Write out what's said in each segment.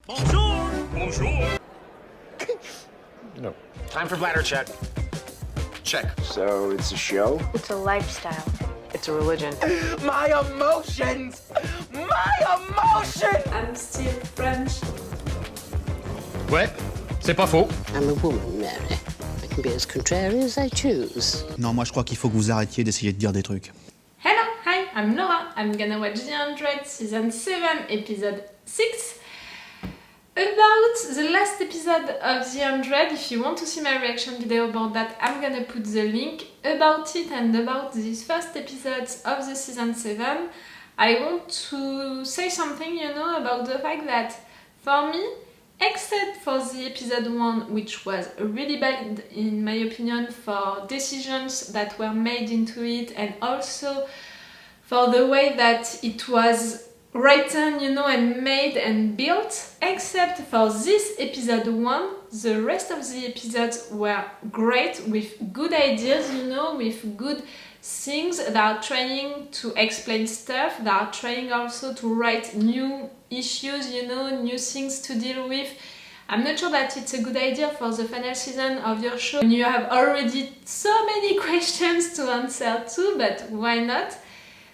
Bonjour! Bonjour! No. Time for bladder check. Check. So it's a show? It's a lifestyle. It's a religion. My emotions! My emotions! I'm still French. Ouais, c'est pas faux. I'm a woman, Mary. I can be as contrary as I choose. Non, moi je crois qu'il faut que vous arrêtiez d'essayer de dire des trucs. Hello, hi, I'm Laura. I'm gonna watch The 100 Season 7, Episode 6. About the last episode of The 100, if you want to see my reaction video about that, I'm gonna put the link about it and about these first episodes of the Season 7. I want to say something, about the fact that for me, except for the episode 1, which was really bad in my opinion for decisions that were made into it and also for the way that it was written, and made and built, except for this episode 1, the rest of the episodes were great with good ideas, with good things that are trying to explain stuff, that are trying also to write new issues, new things to deal with. I'm not sure that it's a good idea for the final season of your show. You have already so many questions to answer to, but why not?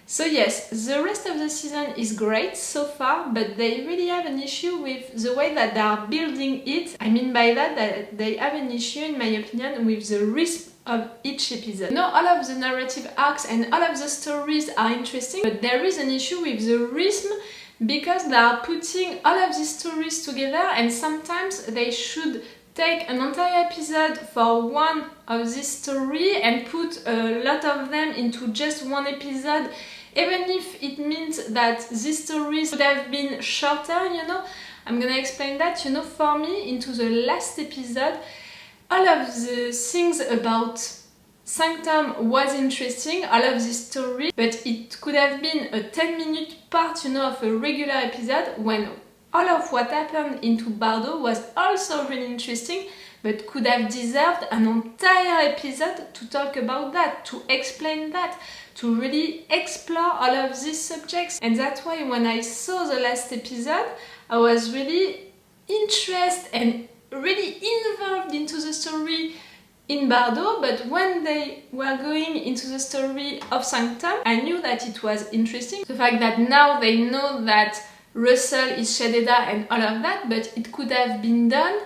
So yes, the rest of the season is great so far, but they really have an issue with the way that they are building it. I mean by that they have an issue, in my opinion, with the rhythm of each episode. All of the narrative arcs and all of the stories are interesting, but there is an issue with the rhythm because they are putting all of these stories together, and sometimes they should take an entire episode for one of this story and put a lot of them into just one episode, even if it means that these stories would have been shorter, I'm gonna explain that, for me, into the last episode, all of the things about Sanctum was interesting, all of this story, but it could have been a 10-minute part, of a regular episode when all of what happened into Bardo was also really interesting, but could have deserved an entire episode to talk about that, to explain that, to really explore all of these subjects. And that's why when I saw the last episode, I was really interested and really involved into the story in Bardo, but when they were going into the story of Sanctum, I knew that it was interesting. The fact that now they know that Russell is Shadeda and all of that, but it could have been done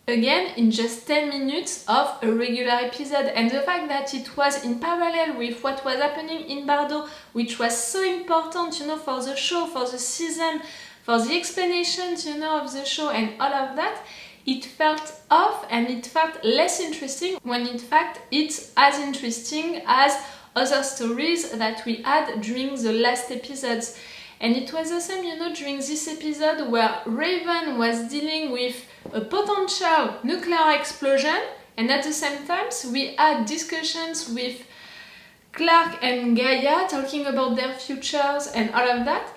again in just 10 minutes of a regular episode. And the fact that it was in parallel with what was happening in Bardo, which was so important, for the show, for the season, for the explanations, of the show and all of that, it felt off and it felt less interesting when in fact it's as interesting as other stories that we had during the last episodes. And it was the same, during this episode where Raven was dealing with a potential nuclear explosion, and at the same time we had discussions with Clark and Gaia talking about their futures and all of that.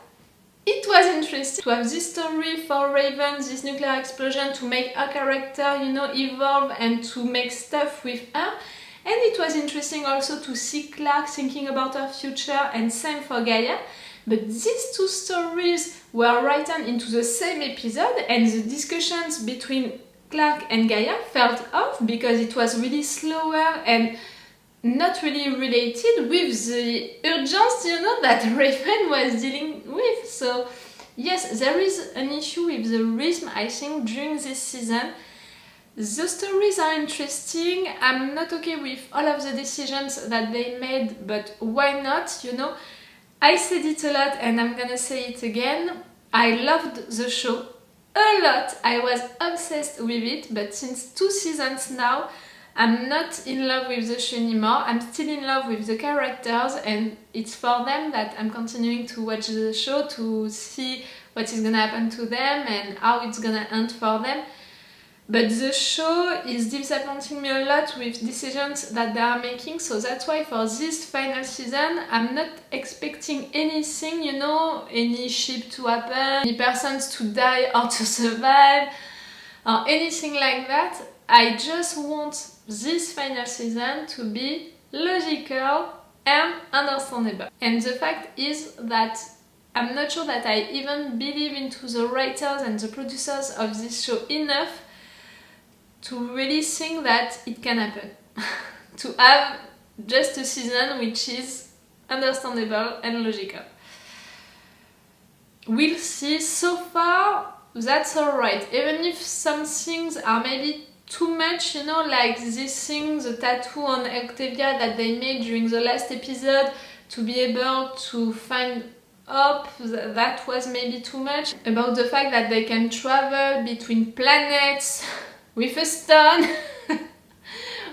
It was interesting to have this story for Raven, this nuclear explosion, to make her character, evolve and to make stuff with her. And it was interesting also to see Clark thinking about her future, and same for Gaia. But these two stories were written into the same episode, and the discussions between Clark and Gaia felt off because it was really slower and not really related with the urgence, that Raven was dealing with. So yes, there is an issue with the rhythm, I think, during this season. The stories are interesting. I'm not okay with all of the decisions that they made, but why not, I said it a lot and I'm gonna say it again. I loved the show a lot. I was obsessed with it, but since 2 seasons now, I'm not in love with the show anymore. I'm still in love with the characters, and it's for them that I'm continuing to watch the show, to see what is gonna happen to them and how it's gonna end for them. But the show is disappointing me a lot with decisions that they are making, so that's why for this final season I'm not expecting anything, any ship to happen, any persons to die or to survive, or anything like that. I just want this final season to be logical and understandable. And the fact is that I'm not sure that I even believe into the writers and the producers of this show enough to really think that it can happen. To have just a season which is understandable and logical. We'll see. So far, that's alright. Even if some things are maybe too much, you know, like this thing, the tattoo on Octavia that they made during the last episode, to be able to find up, that was maybe too much. About the fact that they can travel between planets with a stone.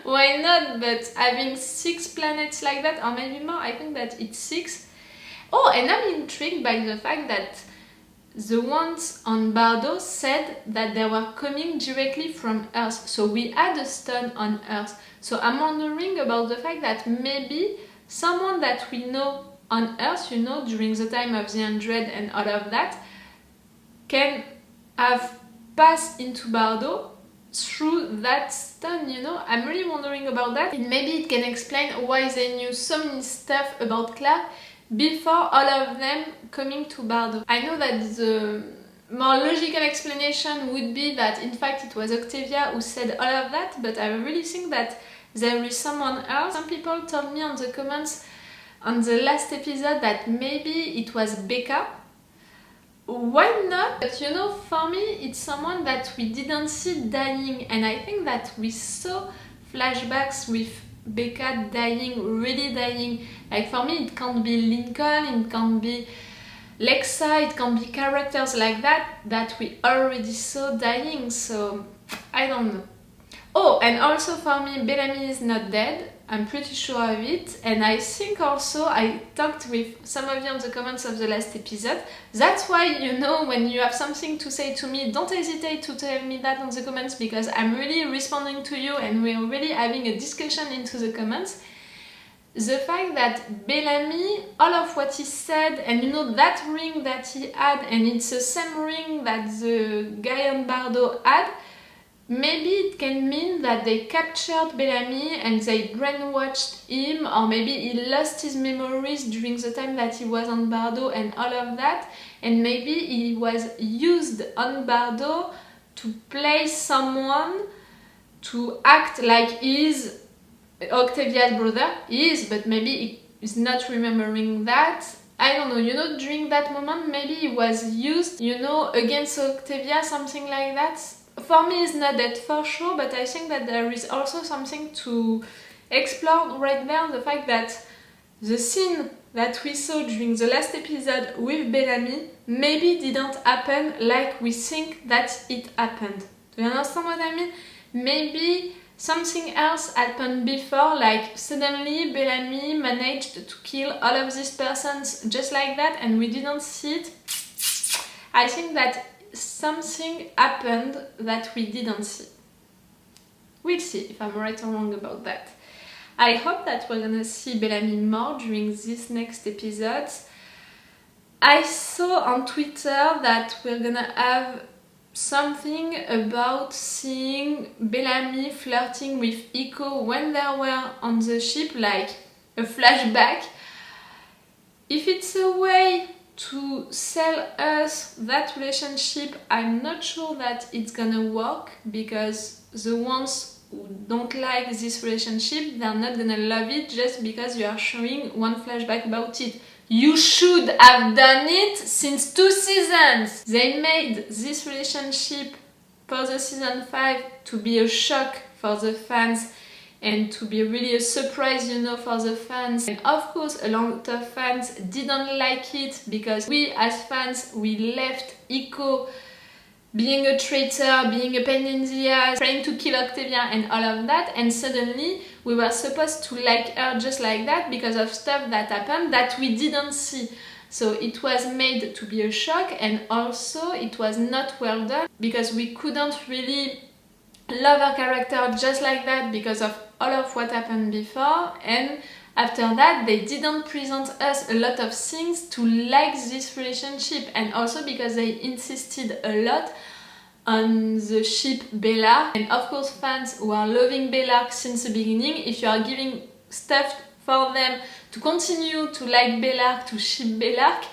Why not? But having 6 planets like that, or maybe more, I think that it's 6. Oh, and I'm intrigued by the fact that the ones on Bardo said that they were coming directly from Earth. So we had a stone on Earth. So I'm wondering about the fact that maybe someone that we know on Earth, you know, during the time of the 100 and all of that, can have passed into Bardo through that stone, you know. I'm really wondering about that. And maybe it can explain why they knew so many stuff about Clarke before all of them coming to Bardo. I know that the more logical explanation would be that in fact it was Octavia who said all of that, but I really think that there is someone else. Some people told me on the comments on the last episode that maybe it was Becca. Why not? But you know, for me it's someone that we didn't see dying, and I think that we saw flashbacks with Becca dying, really dying. Like for me it can't be Lincoln, it can't be Lexa, it can't be characters like that we already saw dying, so I don't know. Oh, and also for me Bellamy is not dead, I'm pretty sure of it, and I think also I talked with some of you on the comments of the last episode. That's why, you know, when you have something to say to me, don't hesitate to tell me that on the comments, because I'm really responding to you and we're really having a discussion into the comments. The fact that Bellamy, all of what he said, and you know that ring that he had, and it's the same ring that the guy on Bardo had, maybe it can mean that they captured Bellamy and they brainwashed him, or maybe he lost his memories during the time that he was on Bardo and all of that, and maybe he was used on Bardo to play someone to act like he's Octavia's brother. He is, but maybe he's not remembering that. I don't know, you know, during that moment maybe he was used, you know, against Octavia, something like that. For me it's not that for sure, but I think that there is also something to explore right there, the fact that the scene that we saw during the last episode with Bellamy maybe didn't happen like we think that it happened. Do you understand what I mean? Maybe something else happened before, like suddenly Bellamy managed to kill all of these persons just like that and we didn't see it. I think that something happened that we didn't see. We'll see if I'm right or wrong about that. I hope that we're gonna see Bellamy more during this next episode. I saw on Twitter that we're gonna have something about seeing Bellamy flirting with Iko when they were on the ship, like a flashback. If it's a way to sell us that relationship, I'm not sure that it's gonna work, because the ones who don't like this relationship, they're not gonna love it just because you are showing one flashback about it. You should have done it since 2 seasons! They made this relationship for the season 5 to be a shock for the fans and to be really a surprise, you know, for the fans. And of course a lot of fans didn't like it, because we as fans, we left Iko being a traitor, being a pain in the ass, trying to kill Octavia and all of that, and suddenly we were supposed to like her just like that because of stuff that happened that we didn't see. So it was made to be a shock, and also it was not well done because we couldn't really love her character just like that because of all of what happened before, and after that they didn't present us a lot of things to like this relationship, and also because they insisted a lot on the ship Bellarke. And of course fans who are loving Bellarke since the beginning, if you are giving stuff for them to continue to like Bellarke, to ship Bellarke,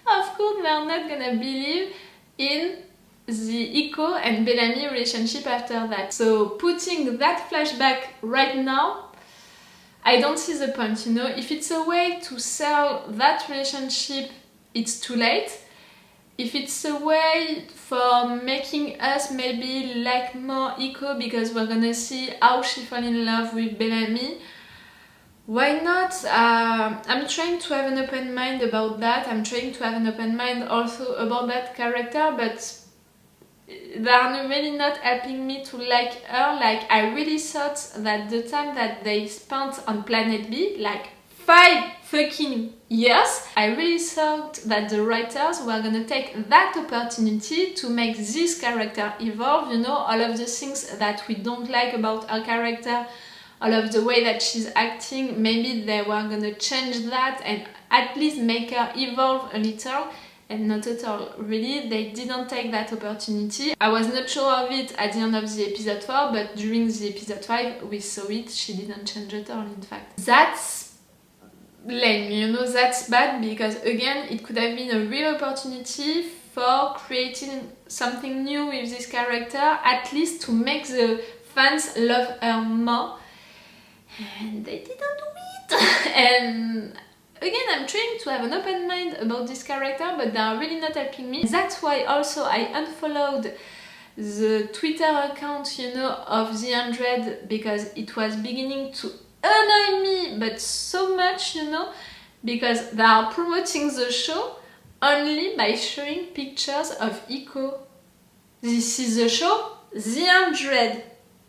of course they're not gonna believe in the Iko and Bellamy relationship after that. So putting that flashback right now, I don't see the point, you know. If it's a way to sell that relationship, it's too late. If it's a way for making us maybe like more Iko because we're gonna see how she fell in love with Bellamy, why not? I'm trying to have an open mind about that. I'm trying to have an open mind also about that character, but they are really not helping me to like her. Like, I really thought that the time that they spent on Planet B, like 5 fucking years, I really thought that the writers were gonna take that opportunity to make this character evolve, you know, all of the things that we don't like about her character, all of the way that she's acting, maybe they were gonna change that and at least make her evolve a little. And not at all, really, they didn't take that opportunity. I was not sure of it at the end of the episode 4, but during the episode 5 we saw it, she didn't change at all, in fact. That's lame, you know, that's bad, because again, it could have been a real opportunity for creating something new with this character, at least to make the fans love her more. And they didn't do it! And again, I'm trying to have an open mind about this character, but they are really not helping me. That's why also I unfollowed the Twitter account, you know, of The 100, because it was beginning to annoy me, but so much, you know, because they are promoting the show only by showing pictures of Iko. This is the show The 100,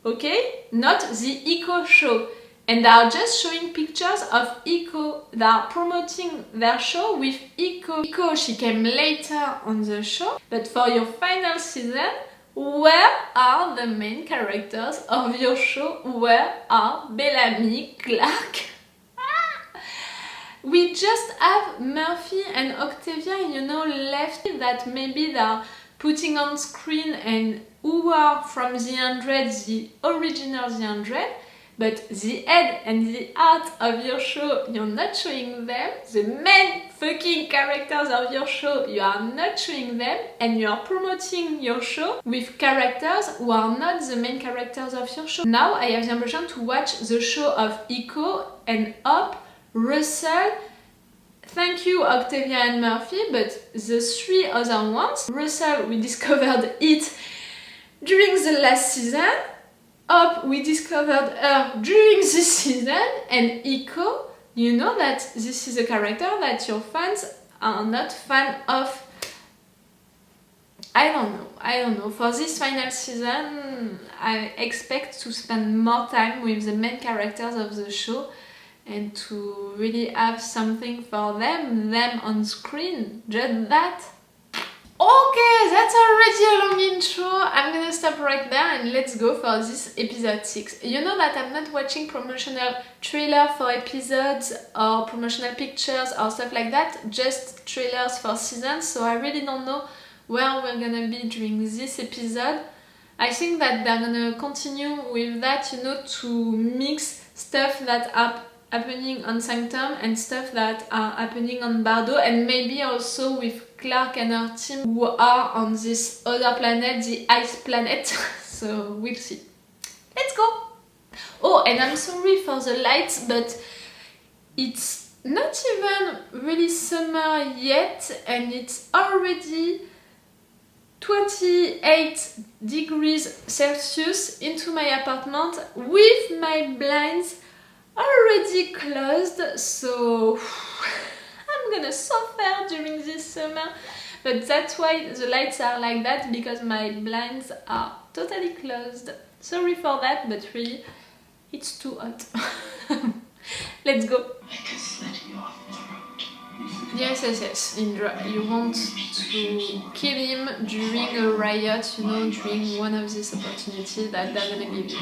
okay? Not the Iko show. And they are just showing pictures of Iko. They are promoting their show with Iko. Iko, she came later on the show. But for your final season, where are the main characters of your show? Where are Bellamy, Clark? We just have Murphy and Octavia, you know, left that maybe they are putting on screen and who are from The 100, the original The 100. But the head and the heart of your show, you're not showing them. The main fucking characters of your show, you are not showing them. And you are promoting your show with characters who are not the main characters of your show. Now I have the ambition to watch the show of Iko and Hope, Russell. Thank you, Octavia and Murphy, but the 3 other ones, Russell, we discovered it during the last season. Hope, we discovered her during this season, and Iko, you know that this is a character that your fans are not fan of. I don't know. For this final season, I expect to spend more time with the main characters of the show and to really have something for them on screen. Just that. Okay, that's already a long intro. I'm gonna stop right there and let's go for this episode 6. You know that I'm not watching promotional trailer for episodes or promotional pictures or stuff like that, just trailers for seasons, so I really don't know where we're gonna be during this episode. I think that they're gonna continue with that, you know, to mix stuff that are happening on Sanctum and stuff that are happening on Bardo, and maybe also with Clark and her team who are on this other planet, the ice planet. So we'll see. Let's go! Oh, and I'm sorry for the lights, but it's not even really summer yet and it's already 28 degrees Celsius into my apartment with my blinds already closed, so I'm gonna suffer during this summer, but that's why the lights are like that, because my blinds are totally closed. Sorry for that, but really it's too hot. Let's go. Yes, Indra, you want to kill him during a riot, you know, during one of these opportunities that they're gonna give you.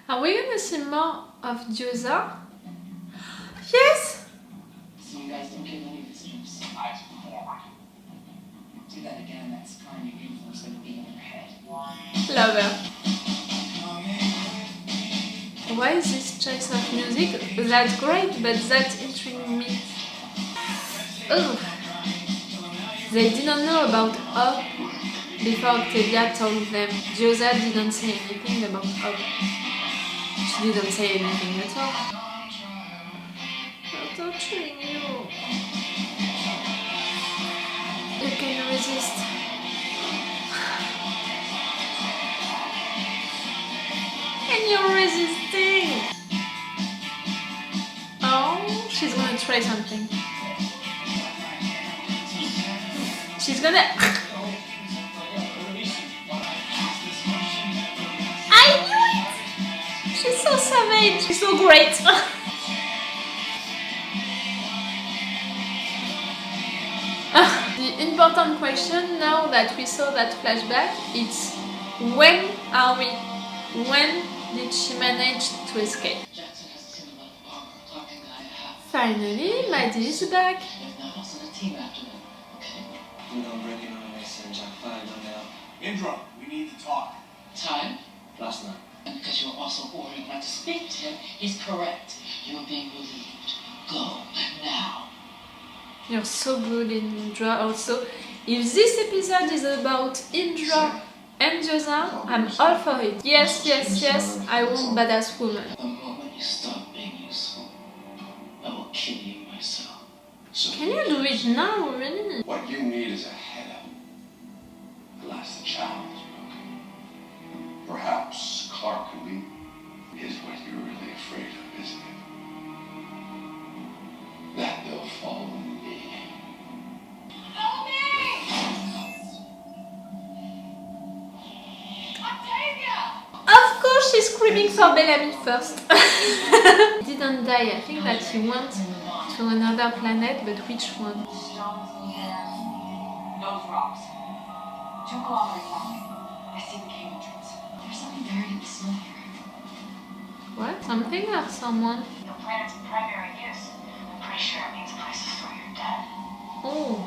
Are we gonna see more of Diyoza? Yes! So you guys don't give any visitors. Eyes forward. Do that again, that scar on your uniform's gonna be in your head. Love her. What Why is this choice of music? That's great, but that's intriguing me. Oh! They didn't know about Up before Octavia told them. Giosa didn't say anything about Up. She didn't say anything at all. I'm torturing you. You can resist. And you're resisting! Oh, she's gonna try something. She's gonna... I knew it! She's so savage! She's so great! The important question now that we saw that flashback, it's when are we? When did she manage to escape? Jackson has seen a lot of armor. Clark and I have. Finally, Maddie is back. If not, also the team after them. Okay. We don't recognize and Jack find them now. Indra, we need to talk. Time? Last night. And because you were also ordered not to speak to him, he's correct. You are being relieved. Go now. You're so good in Indra also. If this episode is about Indra and Giosa, I'm all for it. Yes, yes, yes, I want badass woman. The moment you stop being useful, I will kill you myself. So Can you do it now, really? what you need is a head up. Alas, the child is broken. Perhaps Clark could be is what you're really afraid of, isn't it? That they'll follow me. Of course she's screaming for Bellamy first. He didn't die, I think that he went to another planet, but which one? Stones in the air. Those rocks. 2 kilometers long. I see the cave entrance. There's something buried in the snow here. What? Something or someone? The planet's primary use. I'm pretty sure it means a place to store your dead. Oh.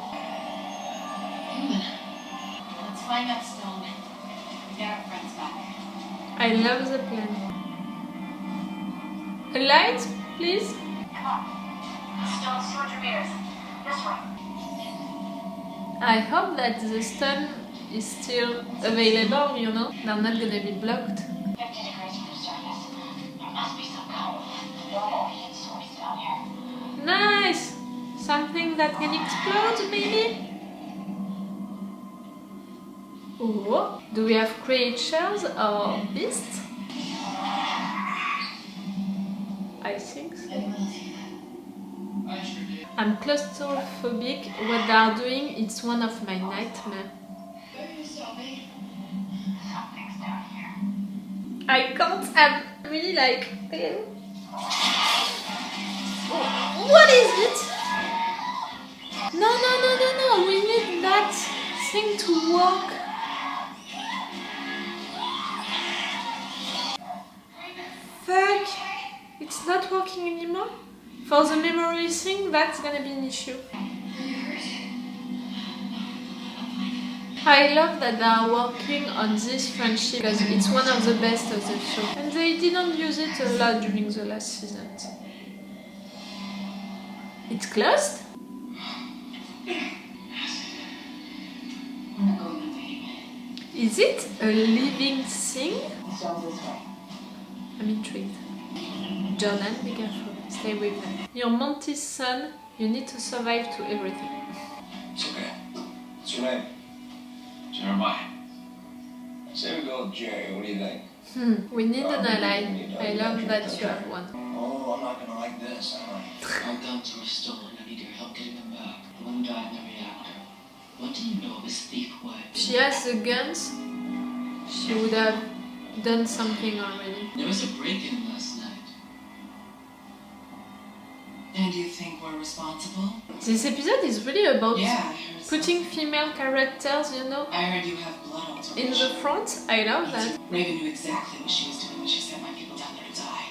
Human. Let's find that stone. Get our friends back. I love the plan. A light, please? Come on. The stone's 200 meters. This way. I hope that the stone is still available, you know? They're not gonna be blocked. 50 degrees from the surface. There must be some kind of normal heat source down here. Nice! Something that can explode, maybe? Oh, do we have creatures or beasts? I think so. I'm claustrophobic. What they are doing, it's one of my nightmares. Something's down here. I can't, I'm really like... What is it? No, we need that thing to work. Fuck! It's not working anymore? For the memory thing, that's gonna be an issue. I love that they are working on this friendship because it's one of the best of the show. And they didn't use it a lot during the last season. It's closed? We're not going to the Is it a living thing? stone's this way. I'm intrigued. Jordan, be careful. Stay with them. You're Monty's son. You need to survive to everything. It's okay. What's your name? Jeremiah. Say we go with Jerry. What do you think? We need an ally. I love that you have one. Oh, I'm not gonna like this, am I? Our guns were stolen. I need your help getting them back. The one who died in the reactor. What do you know of his thief wife? If she has the guns, she would have done something already. There was a break-in last night. And you think we're responsible? This episode is really about Yeah, I heard putting female characters, you know, I heard you have blood alteration. in the front. I love that. Raven knew exactly what she was doing when she sent my people down there to die.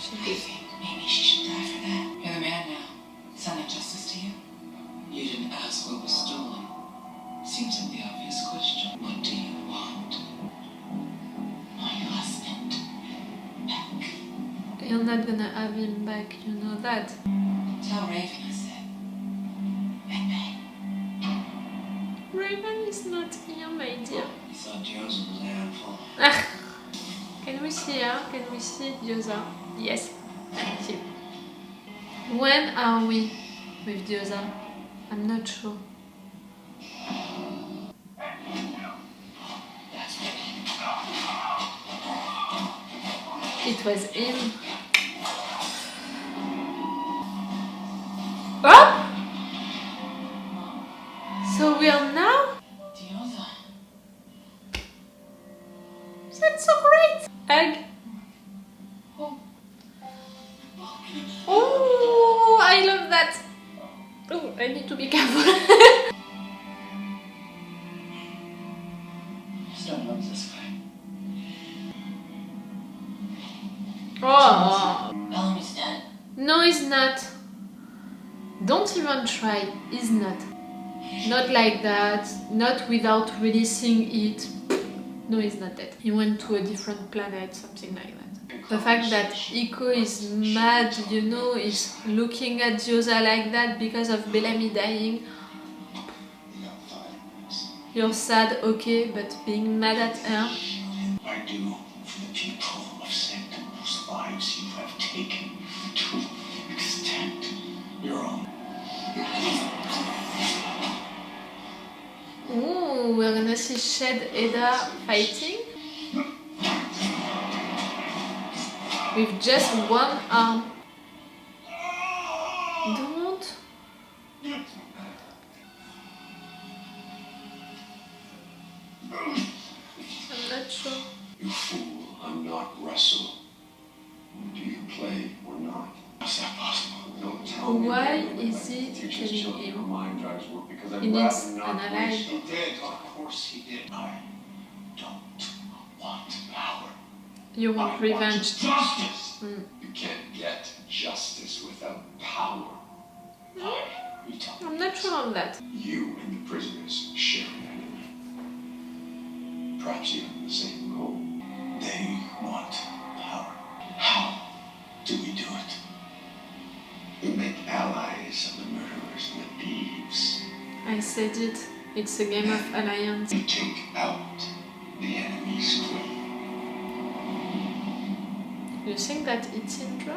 She I did. think maybe she should die for that. You're the man now. Sound like justice to you? You didn't ask what was stolen. Seems like the obvious question. What do you want? My husband. not gonna have him back, you know that. Tell Raven I said. Bang bang. Raven is not here, my dear. You thought Joseph was a handful. Ah. Can we see her? Can we see Diosa? Yes, thank you. When are we with Diosa? I'm not sure. It was him. Oh! So we are now? Diosa. That's so great! Egg. Oh, I love that. Oh, I need to be careful. Stone loves this guy. Oh. Bellamy's dead. No, he's not. Don't even try. He's not. Not like that. Not without releasing it. No, he's not dead. He went to a different planet, something like that. The fact that Iko is mad, you know, is looking at Diosa like that because of Bellamy dying. You're sad, okay, but being mad at her. I do for the people of St. whose lives you have taken to extend your own. Ooh, we're gonna see Shed Eda fighting. With just one arm. Don't. I'm not sure. You fool, I'm not wrestle. Do you play or not? Is that possible? Don't tell me. Why that you is he teach killing children him? how mind drives work because I'd He needs rather an not ally. waste. He did. Of course he did. I don't want power. You want I want revenge. justice. Mm. You can't get justice without power. You tell me. I'm not sure on that. You and the prisoners share an enemy. Perhaps even the same goal. They want power. How do we do it? We make allies of the murderers and the thieves. I said it. It's a game of alliance. We take out the enemy's queen. You think that it's Indra?